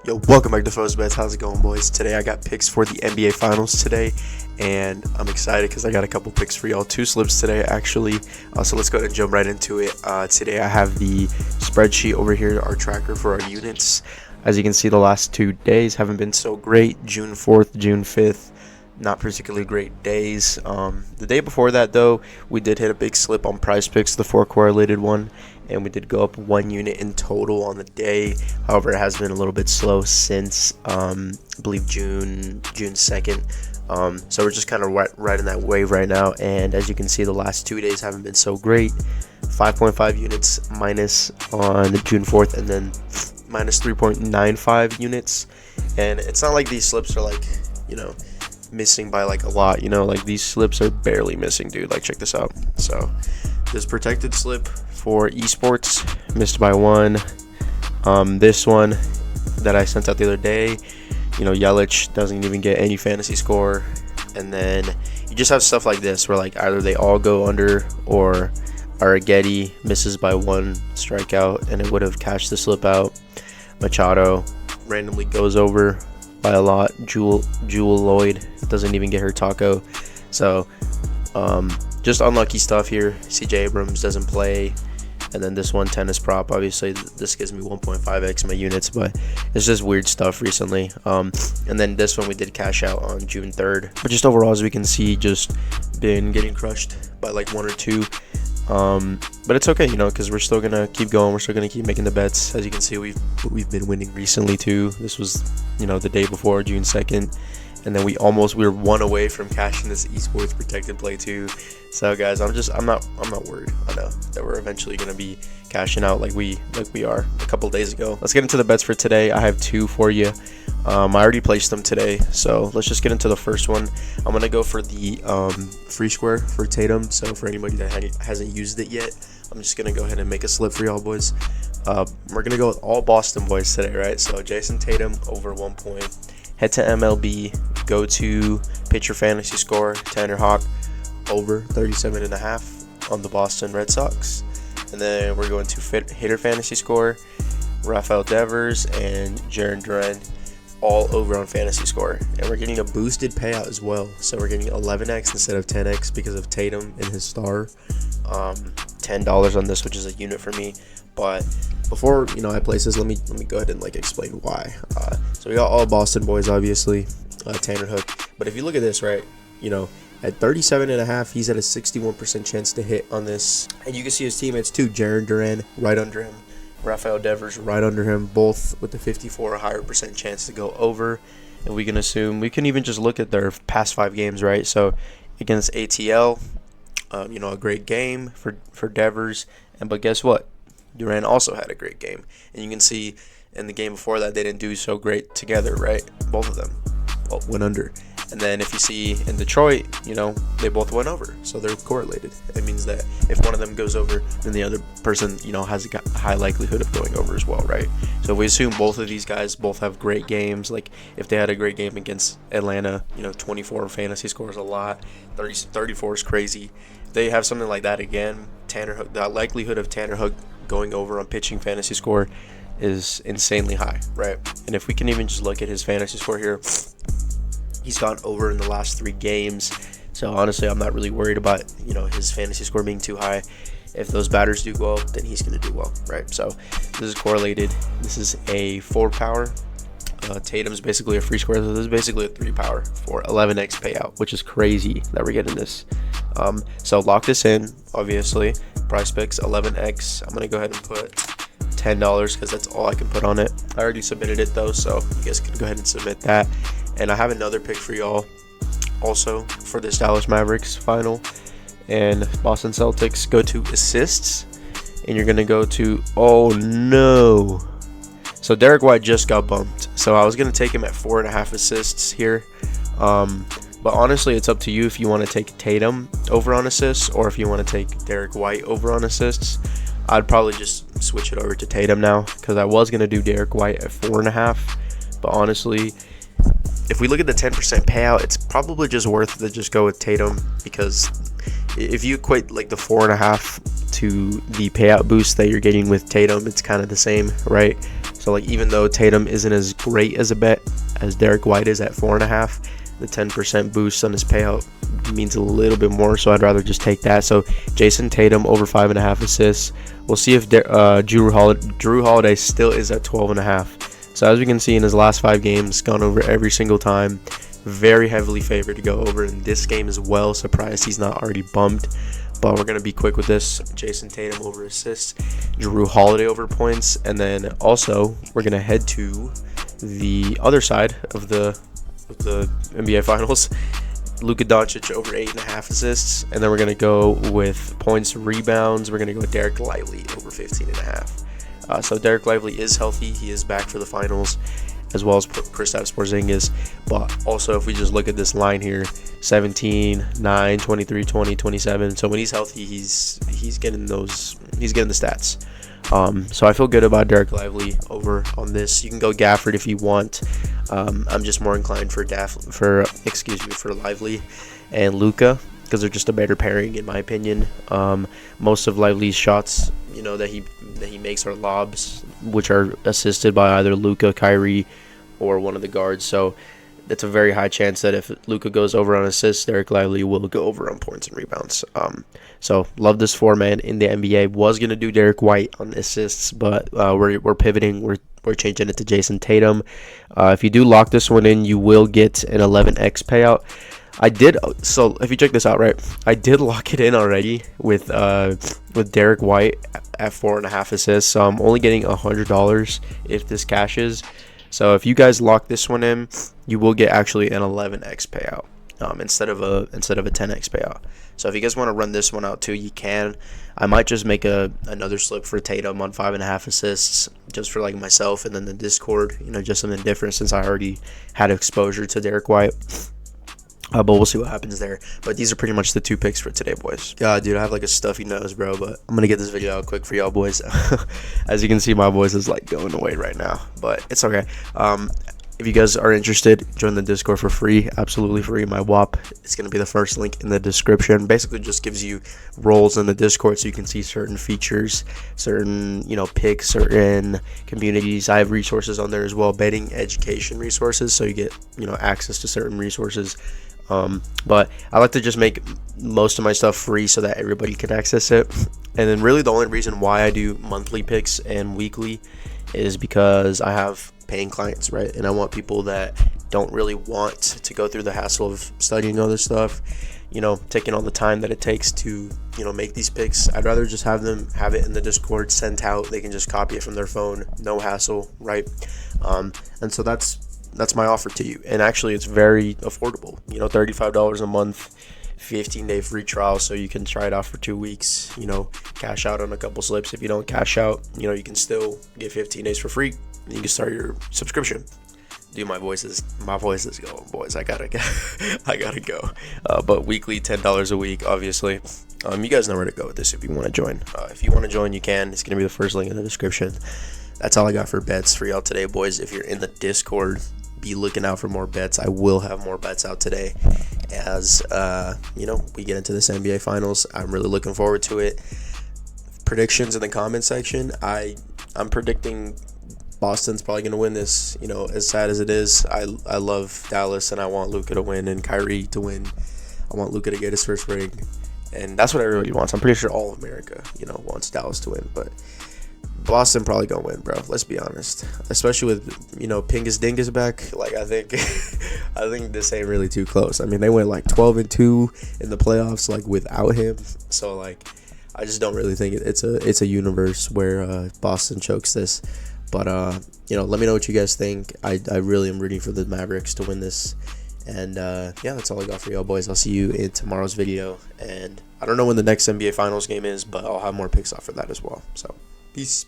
Yo, welcome back to Frozebets. How's it going, boys? Today I got picks for the NBA Finals today, and I'm excited because I got a couple picks for y'all. 2 slips today, actually. So let's go ahead and jump right into it. Today I have the spreadsheet over here, our tracker for our units. As you can see, the last 2 days haven't been so great. June 4th, June 5th, not particularly great days. The day before that, though, we did hit a big slip on Prizepicks, the 4 correlated one, and we did go up 1 unit in total on the day. However, it has been a little bit slow since I believe June 2nd. So we're just kind of riding that wave right now, and as you can see, the last 2 days haven't been so great. 5.5 units minus on June 4th, and then minus 3.95 units. And it's not like these slips are like, missing by like a lot, like these slips are barely missing, dude. Like, check this out. So this protected slip for esports missed by 1. This one that I sent out the other day, Yelich doesn't even get any fantasy score. And then you just have stuff like this where like either they all go under or Araggetti misses by 1 strikeout and it would have cashed the slip out. Machado randomly goes over by a lot. Jewel Lloyd doesn't even get her taco. So just unlucky stuff here. CJ Abrams doesn't play. And then this one, tennis prop, obviously this gives me 1.5x my units, but it's just weird stuff recently. And then this one we did cash out on June 3rd. But just overall, as we can see, just been getting crushed by like 1 or 2. But it's okay, because we're still gonna keep going. We're still gonna keep making the bets. As you can see, we've been winning recently too. This was the day before, June 2nd, and then we were 1 away from cashing this esports protected play too. So guys, I'm not worried. I know that we're eventually gonna be cashing out like we are a couple days ago. Let's get into the bets for today. I have 2 for you. I already placed them today, so let's just get into the first one. I'm gonna go for the free square for Tatum. So for anybody that hasn't used it yet, I'm just gonna go ahead and make a slip for y'all boys. We're gonna go with all Boston boys today, right? So Jason Tatum over 1 point. Head to MLB, go to pitcher fantasy score, Tanner Houck over 37.5 on the Boston Red Sox. And then we're going to hitter fantasy score, Rafael Devers and Jarren Duran all over on fantasy score. And we're getting a boosted payout as well. So we're getting 11x instead of 10x because of Tatum and his star. $10 on this, which is a unit for me. But before I place this, let me go ahead and explain why. So we got all Boston boys, obviously, Tanner Houck. But if you look at this, right, at 37.5, he's at a 61% chance to hit on this. And you can see his teammates too, Jarren Duran right under him, Rafael Devers right under him, both with the 54 or higher % chance to go over. And we can assume, we can even just look at their past 5 games, right? So against ATL, a great game for Devers. But guess what? Duran also had a great game. And you can see in the game before that, they didn't do so great together, right? Both of them went under. And then if you see in Detroit, they both went over. So they're correlated. It means that if one of them goes over, then the other person, has a high likelihood of going over as well, right? So if we assume both of these guys both have great games, like if they had a great game against Atlanta, 24 fantasy scores a lot, 34 is crazy. If they have something like that again, Tanner Houck, the likelihood of Tanner Houck going over on pitching fantasy score is insanely high, right? And if we can even just look at his fantasy score here, he's gone over in the last 3 games. So honestly, I'm not really worried about his fantasy score being too high. If those batters do go up, then he's going to do well, right? So this is correlated. This is a 4 power. Tatum's basically a free square. So this is basically a 3 power for 11x payout, which is crazy that we're getting this. So lock this in, obviously. Prizepicks 11x. I'm going to go ahead and put $10 because that's all I can put on it. I already submitted it though, so you guys can go ahead and submit that. And I have another pick for y'all also for this Dallas Mavericks final and Boston Celtics. Go to assists, and you're going to go to, oh no. So Derek White just got bumped. So I was going to take him at 4.5 assists here. But honestly, it's up to you if you want to take Tatum over on assists or if you want to take Derek White over on assists. I'd probably just switch it over to Tatum now because I was going to do Derek White at 4.5. But honestly, if we look at the 10% payout, it's probably just worth it to just go with Tatum because if you equate like the 4.5 to the payout boost that you're getting with Tatum, it's kind of the same, right? So like even though Tatum isn't as great as a bet as Derek White is at 4.5, the 10% boost on his payout means a little bit more, so I'd rather just take that. So Jason Tatum over 5.5 assists. We'll see if Drew Holiday still is at 12.5. So as we can see in his last 5 games, gone over every single time. Very heavily favored to go over in this game as well. Surprised he's not already bumped. But we're going to be quick with this. Jason Tatum over assists, Drew Holiday over points, and then also we're going to head to the other side of the NBA Finals. Luka Doncic over 8.5 assists, and then we're going to go with points, rebounds. We're going to go with Derek Lively over 15.5. So Derek Lively is healthy. He is back for the finals, as well as Kristaps Porzingis. But also, if we just look at this line here, 17, 9, 23, 20, 27. So when he's healthy, he's getting those. He's getting the stats. So I feel good about Derek Lively over on this. You can go Gafford if you want. I'm just more inclined for Lively and Luka, because they're just a better pairing in my opinion. Most of Lively's shots, that he makes are lobs, which are assisted by either Luka, Kyrie, or one of the guards. So it's a very high chance that if Luka goes over on assists, Derek Lively will go over on points and rebounds. So love this format in the NBA. Was gonna do Derek White on assists, but we're pivoting. We're changing it to Jason Tatum. If you do lock this one in, you will get an 11x payout. So if you check this out, right, I did lock it in already with Derek White at 4.5 assists. So I'm only getting $100 if this cashes. So if you guys lock this one in, you will get actually an 11x payout instead of a 10x payout. So if you guys want to run this one out too, you can. I might just make another slip for Tatum on 5.5 assists, just for like myself, and then the Discord, just something different since I already had exposure to Derek White. But we'll see what happens there. But these are pretty much the 2 picks for today, boys. God, dude, I have like a stuffy nose, bro. But I'm going to get this video out quick for y'all, boys. As you can see, my voice is like going away right now. But it's okay. If you guys are interested, join the Discord for free. Absolutely free. My WAP is going to be the first link in the description. Basically just gives you roles in the Discord so you can see certain features, certain, picks, certain communities. I have resources on there as well. Betting education resources. So you get, access to certain resources. But I like to just make most of my stuff free so that everybody can access it. And then really the only reason why I do monthly picks and weekly is because I have paying clients, right? And I want people that don't really want to go through the hassle of studying other stuff, taking all the time that it takes to, make these picks. I'd rather just have them have it in the Discord sent out. They can just copy it from their phone, no hassle, right? And so that's my offer to you. And actually it's very affordable, $35 a month, 15-day free trial, so you can try it out for 2 weeks, cash out on a couple slips. If you don't cash out, you can still get 15 days for free, and you can start your subscription. Dude, my voice is going, boys. I gotta go. But weekly, $10 a week, obviously. You guys know where to go with this if you want to join. If you want to join, you can. It's gonna be the first link in the description. That's all I got for bets for y'all today, boys. If you're in the Discord, be looking out for more bets. I will have more bets out today as we get into this NBA Finals. I'm really looking forward to it. Predictions in the comment section. I'm predicting Boston's probably going to win this. As sad as it is, I love Dallas and I want Luka to win and Kyrie to win. I want Luka to get his first ring, and that's what everybody wants. I'm pretty sure all of America wants Dallas to win, but Boston probably gonna win, bro. Let's be honest. Especially with Pingus Dingus back. Like I think this ain't really too close. I mean, they went like 12-2 in the playoffs like without him. So like I just don't really think it's a universe where Boston chokes this. But let me know what you guys think. I really am rooting for the Mavericks to win this. And yeah, that's all I got for y'all, boys. I'll see you in tomorrow's video. And I don't know when the next NBA Finals game is, but I'll have more picks off for that as well. So peace.